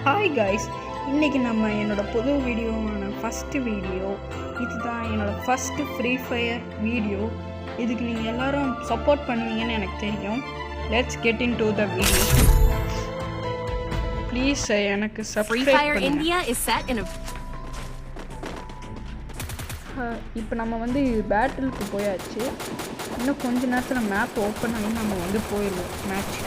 Hi guys, இன்றைக்கி நம்ம என்னோடய புது வீடியோவான ஃபஸ்ட்டு வீடியோ இதுதான். என்னோடய ஃபஸ்ட்டு ஃப்ரீ ஃபயர் வீடியோ. இதுக்கு நீங்கள் எல்லோரும் சப்போர்ட் பண்ணுவீங்கன்னு எனக்கு தெரியும். Let's get in to the video. Please எனக்கு சப்ஸ்கிரைப் பண்ணுங்க. இப்போ நம்ம பேட்டிலுக்கு போயாச்சு. இன்னும் கொஞ்ச நேரத்தில் மேப் ஓப்பன் ஆகி நம்ம போயிடுவோம் மேட்ச்.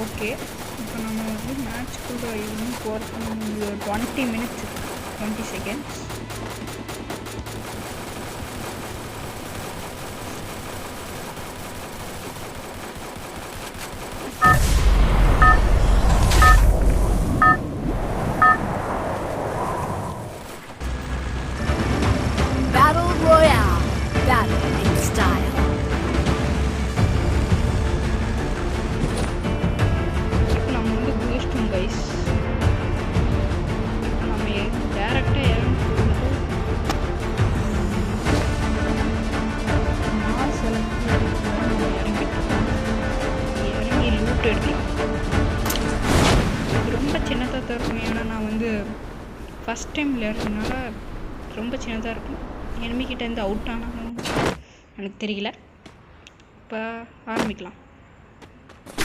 ஓகே, இப்போ நம்ம மேட்ச் கூட இன்னும் போகிறதுக்கு 20 minutes 20 seconds. Battle Royale. Battle in style. Guys, நம்ம டைரக்டா இறங்கி லூட் எடுக்கலாம். ரொம்ப சின்னதாக தான் இருக்கும். ஏன்னா நான் ஃபஸ்ட் டைம் விளையாடுறதுனால ரொம்ப சின்னதாக இருக்கும். எனிமிக்கிட்டேருந்து அவுட் ஆனாலும் எனக்கு தெரியல. இப்போ ஆரம்பிக்கலாம்.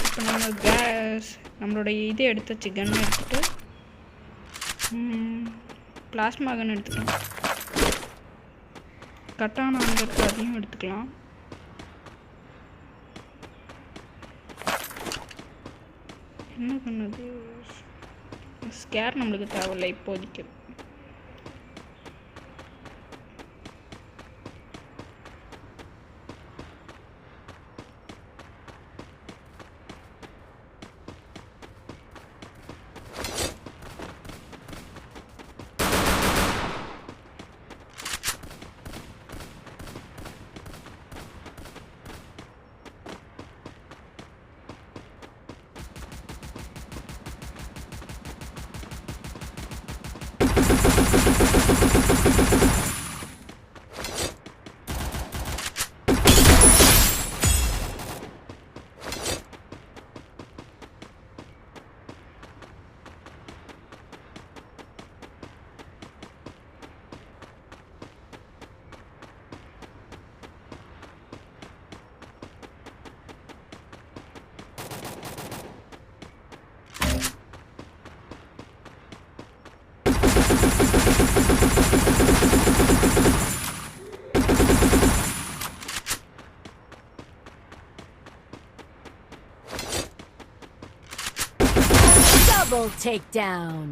இப்போ நம்ம நம்மளோட இது எடுத்தாச்சு. கன் எடுத்துகிட்டு பிளாஸ்மா கன் எடுத்துக்கலாம். கட்டான அங்கே இருக்க அதையும் எடுத்துக்கலாம். என்ன பண்ணது, ஸ்கேர் நம்மளுக்கு தேவையில்லை இப்போதைக்கு. Double takedown.